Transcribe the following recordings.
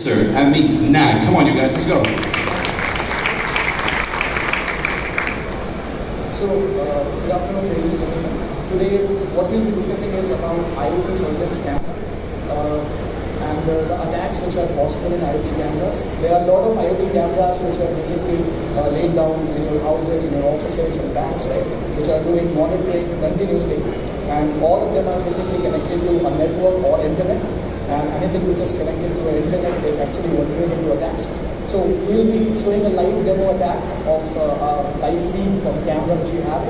Amit Nag. Come on, you guys, let's go. So, good afternoon, ladies and gentlemen. Today, what we'll be discussing is about IoT surveillance camera and the attacks which are possible in IoT cameras. There are a lot of IoT cameras which are basically laid down in your houses, in your offices, in banks, right, which are doing monitoring continuously, and all of them are basically connected to a network or internet. And anything which is connected to an internet is actually vulnerable to attacks. So we'll be showing a live demo attack of a live feed from the camera which we have,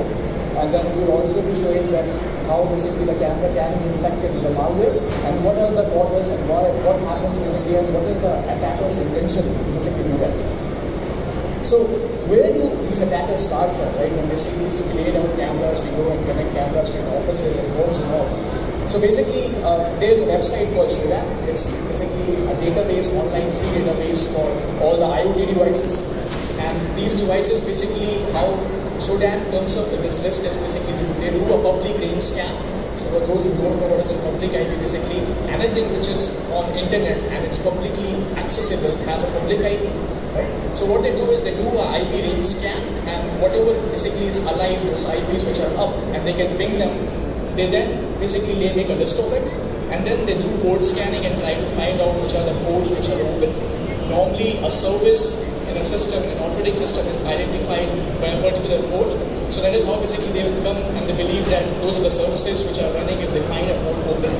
and then we'll also be showing that how basically the camera can be infected with the malware, and what are the causes and what happens basically, and what is the attacker's intention to basically do that. So where do these attackers start from, right? When basically we laid out cameras, we go and connect cameras to offices and homes and all. So basically, there's a website called Shodan. It's basically a database, online free database for all the IoT devices. And these devices basically, how Shodan comes up with this list is basically they do a public range scan. So for those who don't know what is a public IP, basically anything which is on internet and it's publicly accessible has a public IP. Right? So what they do is they do a IP range scan, and whatever basically is alive, those IPs which are up, and they can ping them. They then basically make a list of it, and then they do port scanning and try to find out which are the ports which are open. Normally a service in a system, an operating system is identified by a particular port. So that is how basically they will come and they believe that those are the services which are running if they find a port open.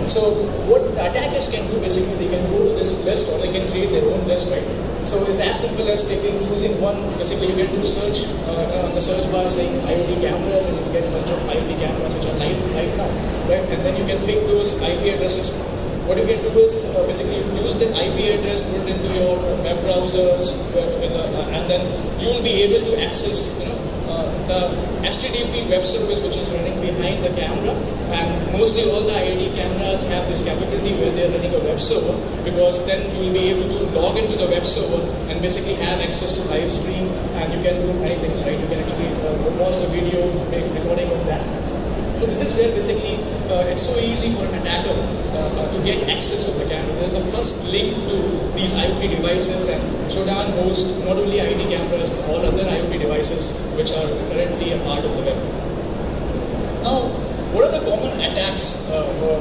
So what the attackers can do basically, they can go to this list or they can create their own list, right? So it's as simple as choosing one. Basically, you can do search on the search bar saying IoT cameras, and you get a bunch of IoT cameras which are live right now, right? And then you can pick those IP addresses. What you can do is basically use that IP address, put it into your web browsers, and then you will be able to access, the HTTP web service which is running behind the camera. And mostly all the IoT cameras have this capability where they are running a web server, because then you will be able to log into the web server and basically have access to live stream, and you can do many things, right? You can actually watch the video, make recording of that. So this is where basically it's so easy for an attacker to get access of the camera. There's a first link to these IoT devices, and Shodan hosts not only IoT cameras but all other IoT devices which are currently a part of the web. Now, what are the common attacks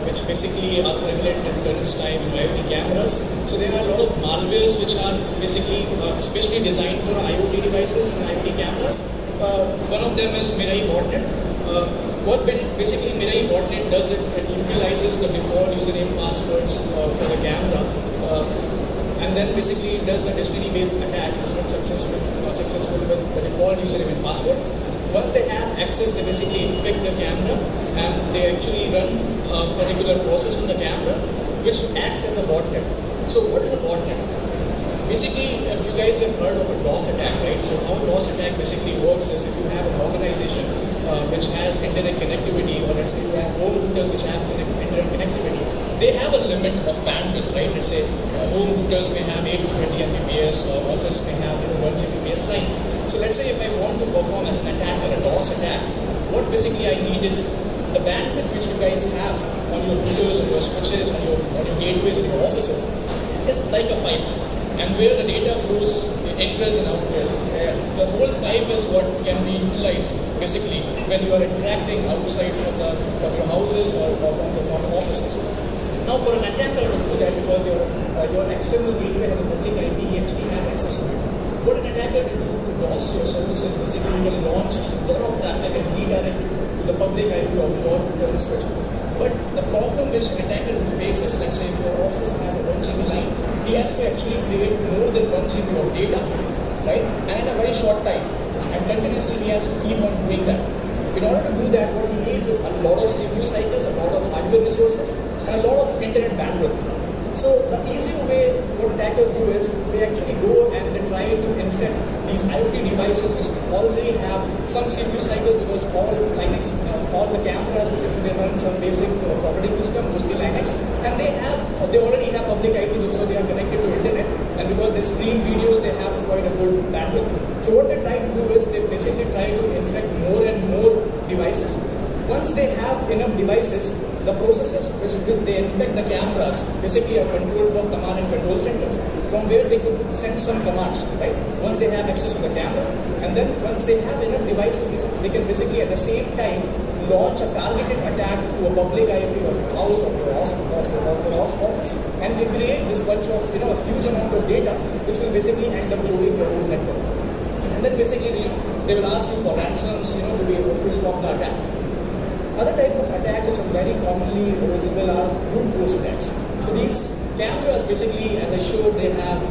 which basically are prevalent in current time in IoT cameras? So there are a lot of malwares which are basically especially designed for IoT devices and IoT cameras. One of them is Mirai botnet. What basically Mirai botnet does, it utilizes the default username passwords for the camera, and then basically it does a dictionary-based attack. It's not successful with the default username and password. Once they have access, they basically infect the camera, and they actually run a particular process on the camera which acts as a botnet. So what is a botnet? Basically, if you guys have heard of a DOS attack, right? So how a DOS attack basically works is, if you have an organization which has internet connectivity, or let's say you have home routers which have internet connectivity, they have a limit of bandwidth, right? Let's say home routers may have 8 to 20 Mbps, or office may have 1 Gbps line. So let's say if I want to perform as an attack or a DOS attack, what basically I need is the bandwidth which you guys have on your routers, on your switches, on your gateways, in your offices is like a pipe. And where the data flows ingress and outgress, the whole pipe is what can be utilized basically when you are interacting outside from your houses or from offices. Now, for an attacker to do that, because your external gateway has a public IP, he actually has access to it. What an attacker will do to DOS your services, basically he will launch a lot of traffic and redirect to the public IP of your current switch. But the problem which an attacker will face is, let's say if your office has a 1 GB line, he has to actually create more than 1 GB of data, right? And in a very short time. And continuously he has to keep on doing that. In order to do that, what he needs is a lot of CPU cycles, a lot of hardware resources, and a lot of internet bandwidth. So the easy way what attackers do is they actually go and they try to infect these IoT devices which already have some CPU cycles, because all Linux, all the cameras basically they run some basic operating system, mostly Linux, and they already have public IP, so they are connected to internet, and because they stream videos, they have quite a good bandwidth. So what they try to do is they basically try to infect more and more devices. once they have enough devices, the processes which they infect the cameras basically are controlled from command and control centers, from where they could send some commands, right? Once they have access to the camera, and then once they have enough devices, they can basically at the same time launch a targeted attack to a public IP of your house, of your office, and they create this bunch of a huge amount of data, which will basically end up choking your whole network. And then basically they will ask you for ransoms, to be able to stop the attack. Other type of attacks which are very commonly visible are brute force attacks. So these cameras basically, as I showed, they have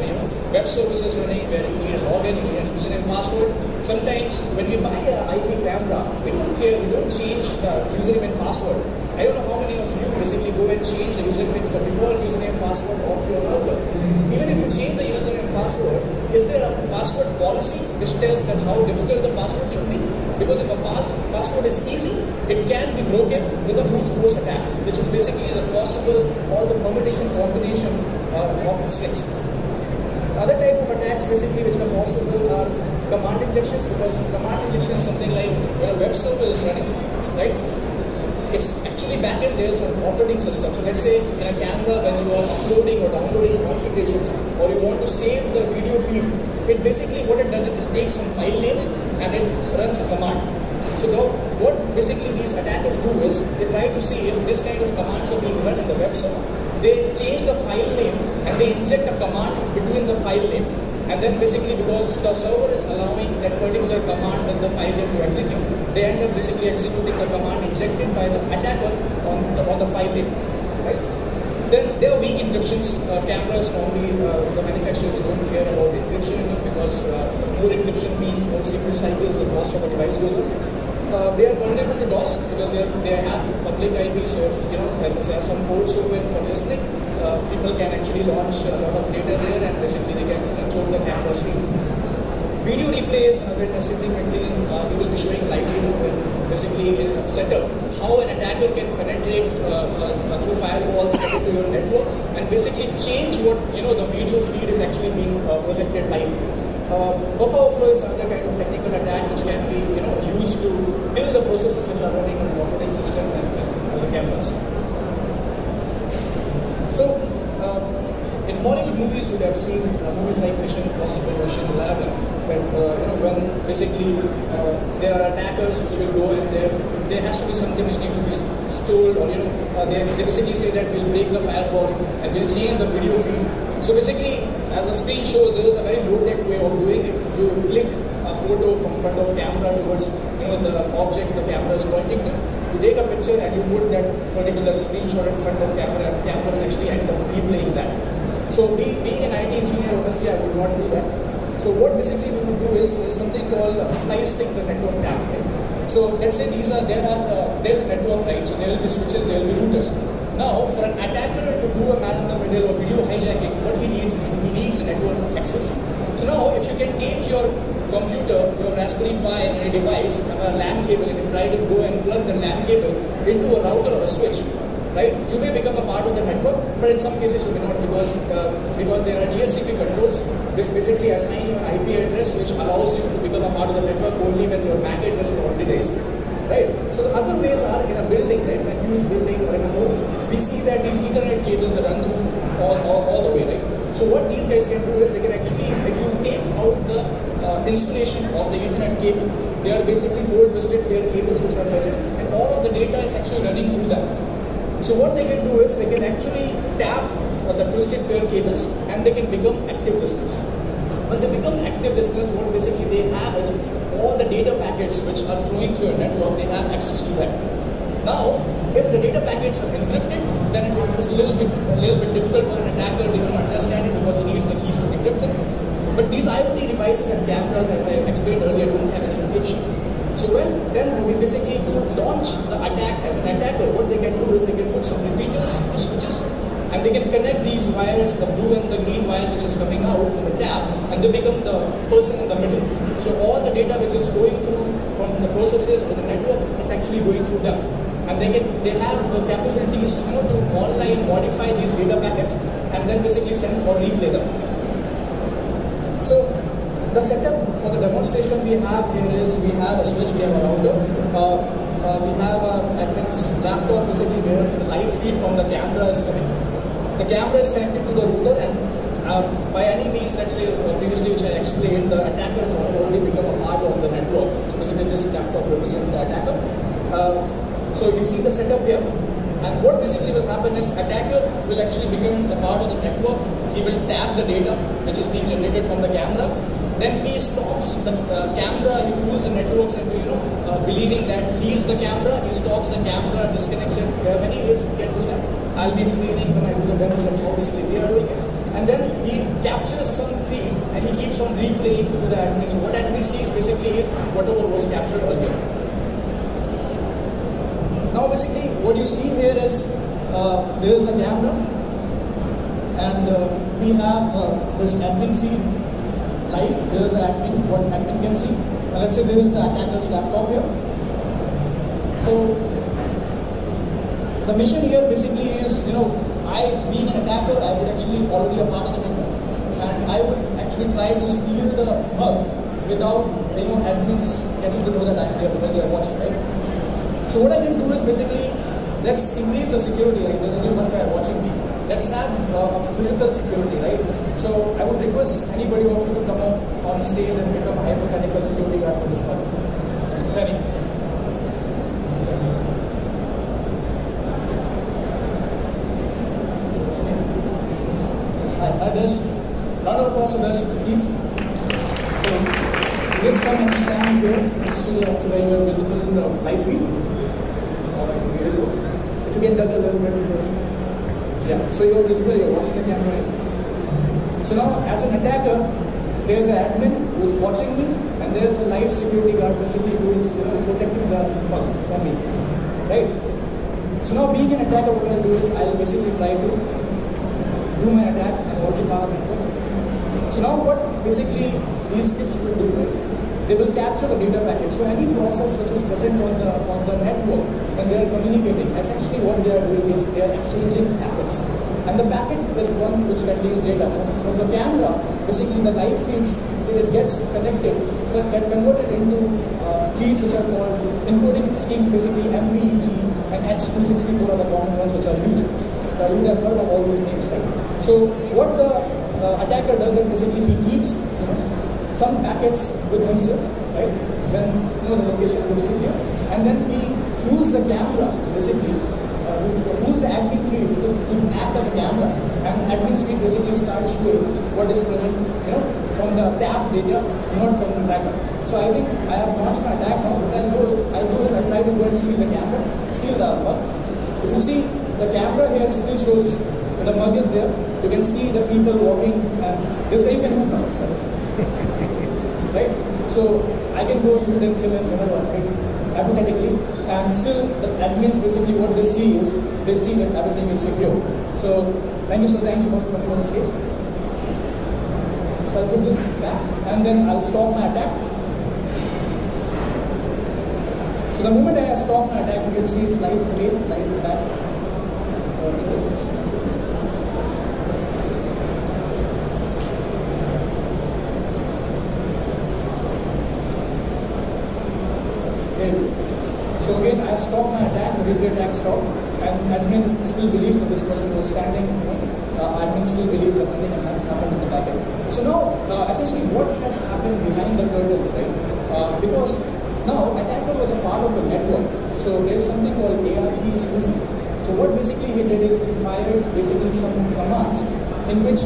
web services running where you need a login, you need a username, password. Sometimes when we buy an IP camera, we don't care, we don't change the username and password. I don't know how many of you basically go and change the username, the default username password of your router. Even if you change the username and password, is there a password policy which tells that how difficult the password should be? Because if a password is easy, it can be broken with a brute force attack, which is basically the possible or the permutation combination of strings. The other type of attacks basically which are possible are command injections, because command injection is something like when a web server is running, right? It's actually backend, there's an operating system. So let's say in a camera, when you are uploading or downloading configurations, or you want to save the video feed, it basically what it does is it takes some file name and it runs a command. So now what basically these attackers do is they try to see if this kind of commands are being run in the web server. They change the file name and they inject a command between the file name. And then basically because the server is allowing that particular command with the file name to execute, they end up basically executing the command injected by the attacker on the file name, right? Then there are weak encryptions. Cameras normally, the manufacturers don't care about encryption because more encryption means more CPU cycles, the cost of a device goes up. They are vulnerable to DOS because they have public IP, so if there are some ports open for listening, people can actually launch a lot of data there and basically they can control the camera's feed. Video replay is another interesting thing. Actually, we will be showing live demo where basically in a setup how an attacker can penetrate through firewalls into your network and basically change what the video feed is actually being projected live. Buffer overflow is another kind of technical attack which can be used to kill the processes which are running on the operating system and the cameras. So, in Hollywood movies, you would have seen movies like Mission Impossible, Ocean 11, but when basically there are attackers which will go in there has to be something which need to be stolen, or they basically say that we'll break the firewall and we'll change the video feed. So basically, as the screen shows, there is a very low-tech way of doing it. You click a photo from front of camera towards the object the camera is pointing to. You take a picture and you put that particular screenshot in front of camera, and camera will actually end up replaying that. So being an IT engineer, honestly, I would not do that. So what basically we would do is something called slicing the network tab. Right? So let's say there's a network, right? So there will be switches, there will be routers. Now, for an attacker to do a man-in-the-middle or video hijacking, what he needs is he needs a network access. So now, if you can take your computer, your Raspberry Pi and a device, a LAN cable, and you try to go and plug the LAN cable into a router or a switch, right? You may become a part of the network, but in some cases you may not because there are DSCP controls which basically assign you an IP address which allows you to become a part of the network only when your MAC address is already registered. Right? So the other ways are in a building, right? In a huge building or in a home, we see that these Ethernet cables are run through all the way, right? So what these guys can do is they can actually, if you take out the installation of the Ethernet cable, they are basically 4 twisted pair cables which are present, and all of the data is actually running through them. So what they can do is they can actually tap the twisted pair cables and they can become active listeners. When they become active listeners, what basically they have is all the data packets which are flowing through your network, they have access to that. Now, if the data packets are encrypted, then it is a little bit difficult for an attacker to even understand it because he needs the keys to decrypt them. But these IoT devices and cameras, as I explained earlier, don't have any encryption. So then we basically to launch the attack as an attacker, what they can do is they can put some repeaters or switches and they can connect these wires, the blue and the green wire which is coming out from the tap, and they become the person in the middle. So all the data which is going through from the processes or the network is actually going through them. And they have capabilities to online modify these data packets and then basically send or replay them. So the setup for the demonstration we have here is we have a switch, we have a router. we have our admin's laptop basically where the live feed from the camera is coming. The camera is connected to the router, and by any means, let's say previously which I explained, the attacker has already become a part of the network. So basically this laptop represents the attacker. So you can see the setup here. And what basically will happen is attacker will actually become a part of the network. He will tap the data which is being generated from the camera. Then he stops the camera. He fools the networks into believing that he is the camera. He stops the camera, disconnects it. There are many ways you can do that. I'll be explaining when I do the demo that how basically we are doing it. And then he captures some feed and he keeps on replaying to the admin. So what admin sees basically is whatever was captured earlier. Now basically what you see here is there is a camera and we have this admin feed live. There is the admin, what admin can see. And let's say there is the attacker's laptop here. So the mission here basically is, I being an attacker, I would actually already a part of the network, and I would actually try to steal the mug without admins getting to know that I'm here because they are watching, right? So what I can do is basically, let's increase the security, right? There's only one guy watching me. Let's have physical security, right? So I would request anybody of you to come up on stage and become a hypothetical security guard for this part. If any. Hi Dash. Round of applause for Dash, please. So let's come and stand here next to the so that you are visible in the live feed. Alright, here you go. If you can duck a little bit because so you're visible, you're watching the camera. Right? So now as an attacker, there's an admin who's watching me and there's a live security guard basically who is protecting the mug from me. Right? So now being an attacker, what I'll do is I'll basically try to do my attack and all the power network. So now what basically these scripts will do, right? They will capture the data packet. So any process which is present on the network when they are communicating, essentially what they are doing is they are exchanging packets. And the packet is one which contains data from the camera. Basically the live feeds, if it gets connected, get converted into feeds which are called encoding schemes, basically MPEG and H264 are the common ones which are used. You would have heard of all these names, right? So what the attacker does is basically he keeps some packets with himself, right? When the location looks in here, and then he fools the camera, basically fools the admin feed to act as a camera, and admin feed basically starts showing what is present, from the tap data, not from the attacker. So I think I have launched my attack now. What I'll do is I'll try to go and steal the camera, steal the mug. If you see, the camera here still shows that the mug is there. You can see the people walking, and this way you can move now, sorry. Right? So I can go shoot and kill and whatever, right? Hypothetically, and still the admins basically what they see is they see that everything is secure. So thank you for coming on the stage. So I'll put this back and then I'll stop my attack. So the moment I stop my attack, you can see it's live again, live back. So again, I have stopped my attack, the replay attack stopped, and admin still believes that this person was standing, admin still believes that nothing has happened in the backend. So now, essentially what has happened behind the curtains, right? Because now attacker was a part of a network, so there's something called ARP spoofing. So what basically he did is he fired basically some commands in which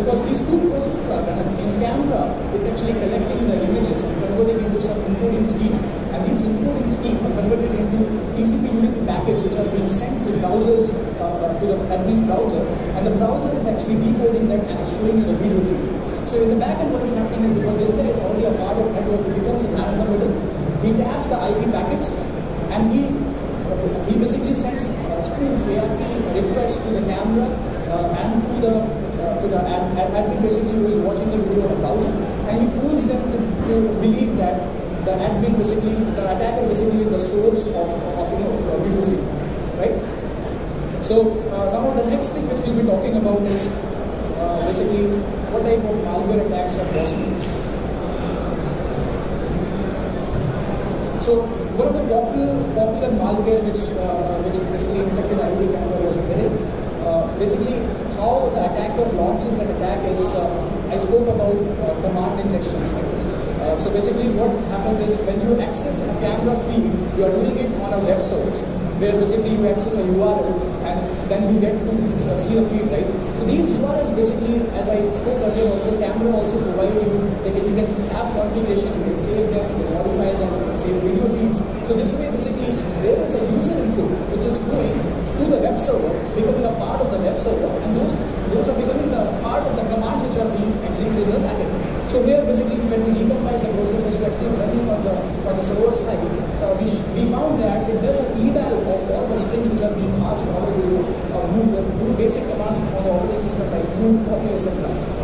because these two processes are done in a camera, it's actually collecting the images and converting into some encoding scheme. And these encoding scheme are converted into TCP UDP packets which are being sent to browsers, to the admin's browser, and the browser is actually decoding that and it's showing you the video feed. So in the back end what is happening is because this guy is already a part of network, he becomes a man in the middle, he taps the IP packets and he basically sends spoof ARP requests to the camera and to the admin basically who is watching the video on a browser, and he fools them to believe that the admin basically, the attacker basically is the source of video feed, right? So now the next thing which we'll be talking about is basically what type of malware attacks are possible. So one of the popular malware which basically infected IoT camera was Mirror. Basically, how the attacker launches that attack is, I spoke about command injections, right? So basically what happens is when you access a camera feed, you are doing it on a web service where basically you access a URL and then you get to see the feed, right? So these URLs basically, as I spoke earlier also, camera also provide you, you can have configuration, you can save them, you can modify them, you can save video feeds. So this way basically there is a user input which is going to the web server, becoming a part of the web server, and those are becoming the part of the commands which are being executed in the backend. So here basically when we decompile the process which is actually running on the server side, we found that it does an eval of all the strings which are being asked in order to do basic commands on the operating system like move, copy, etc.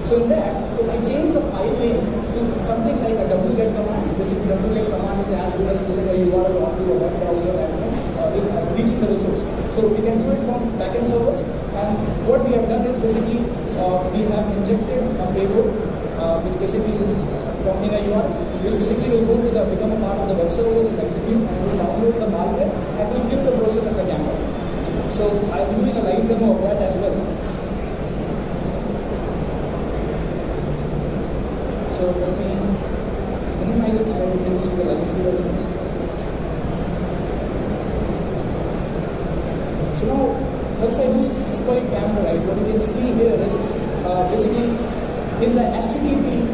So in that, if I change the file name to something like a wget command, basically wget command is as good as putting a URL onto a web browser and reaching the resource. So we can do it from backend servers, and what we have done is basically we have injected a payload which basically from in a URL, which basically will go to become a part of the web servers, will execute and will download the malware and will kill the process at the camera. So I'll be doing a live demo of that as well. So let me minimize it so that you can see the live feed as well. So now, once I do exploit camera, right, what you can see here is basically in the HTTP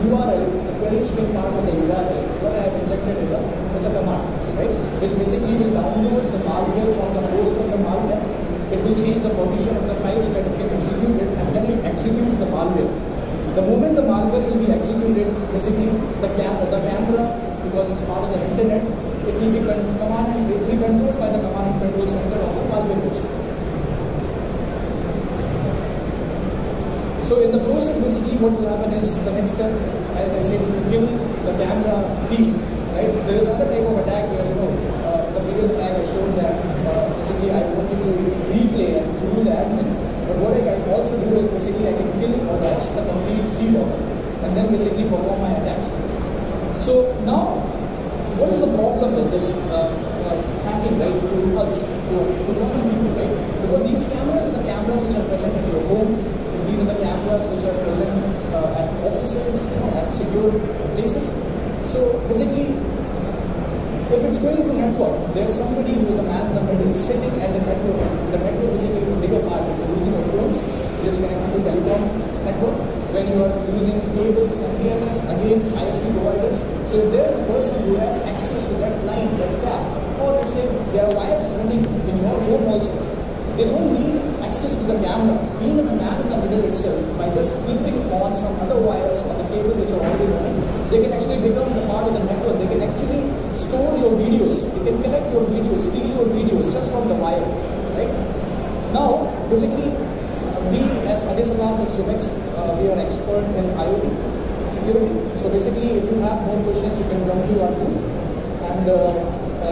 URL, the query string part of the URL, what I have injected is a command, right, which basically will download the malware from the host of the malware. It will change the permission of the file so that it can execute it, and then it executes the malware. The moment the malware will be executed, basically the camera, because it's part of the internet, it will be controlled by the command and control center of the malware host. So in the process, basically what will happen is the next step, as I said, to kill the camera feed, right? There is another type of attack where, in the previous attack I showed that basically I wanted to replay and to do the admin. But what I can also do is basically I can kill or lost the complete feed of it and then basically perform my attacks. So now, what is the problem with this hacking, right, to us, to common people, right? Because these cameras are the cameras which are present at your home. These are the cameras which are present at offices, at secure places. So basically, if it's going through network, there's somebody who is a man in the middle sitting at the network. The network basically is a bigger part. If you're using your phones, just connected to telecom network. When you are using cables and DNS, again ISP providers. So if there is a person who has access to that line, that tap, or let's say there are wires running in your home also, they don't need access to the camera. Being the man in the middle itself, by just clipping on some other wires on the cable which are already running, they can actually become the part of the network. They can actually store your videos. They can collect your videos, steal your videos just from the wire, right? Now, basically, we as Adisalat and Subex, we are expert in IoT security. So basically, if you have more questions, you can come to our booth. And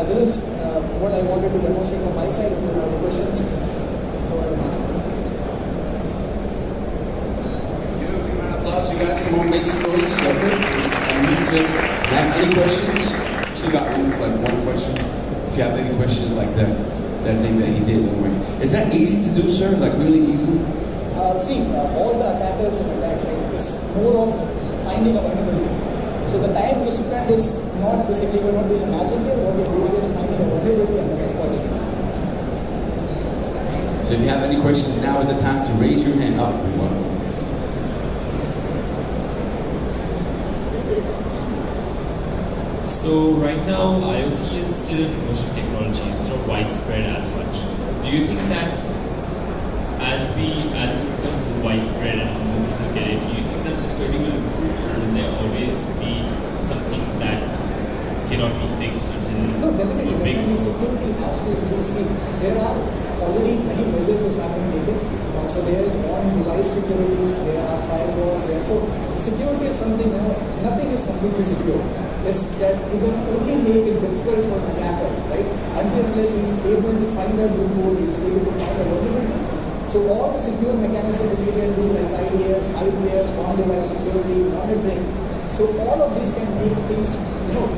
this is what I wanted to demonstrate from my side. If you have any questions, go ahead and ask. Applause, you guys. Come on, make some noise. Have any questions? Still got room for like one question. If you have any questions like that thing that he did, don't worry. Is that easy to do, sir? Like really easy? All the attackers and attacks, right, it's more of finding a vulnerability. So the time you spend is not basically, you're not doing a magic here. What you're doing is finding a vulnerability and then exploiting it. So if you have any questions, now is the time to raise your hand up. So right now, IoT is still emerging technology. It's not widespread as much. Do you think that as it becomes widespread and more people get it, do you think that security will improve, or will there always be something that cannot be fixed until No, definitely. Security has to improve. There are already many measures which have been taken. So there is on-device security, there are firewalls. So security is something, nothing is completely secure. Is that you can only make it difficult for an attacker, right? Until unless he's able to find a loophole, he's able to find a vulnerability. So all the secure mechanisms which we can do like IDS, IPS, on-device security, monitoring, So all of these can make things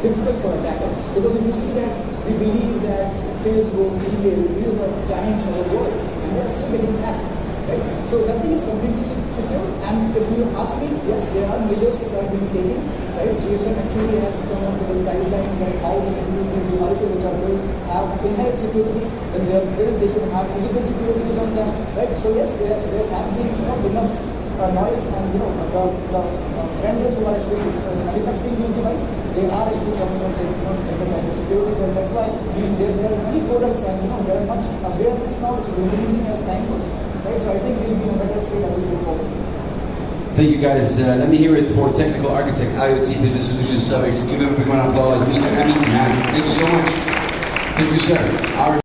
difficult for attacker, because if you see that we believe that Facebook, email, these are giants of the world, and they are still getting hacked. Right? So nothing is completely secure, and if you ask me, yes, there are measures which are being taken. Right? GSM actually has come up with its guidelines that how to secure these devices which are built have inherent security, and they should have physical securities on them. Right? So yes, there has been enough noise, and the vendors who are actually manufacturing these devices, they are actually coming up with different kinds of securities, and that's why there are many products, and there are much awareness now which is increasing as time goes. Right? So I think we'll be in a better state as we go forward. Thank you guys. Let me hear it for technical architect, IoT Business Solutions Summits. Give him a big round of applause, Mr. Amin Khan. Thank you so much. Thank you, sir.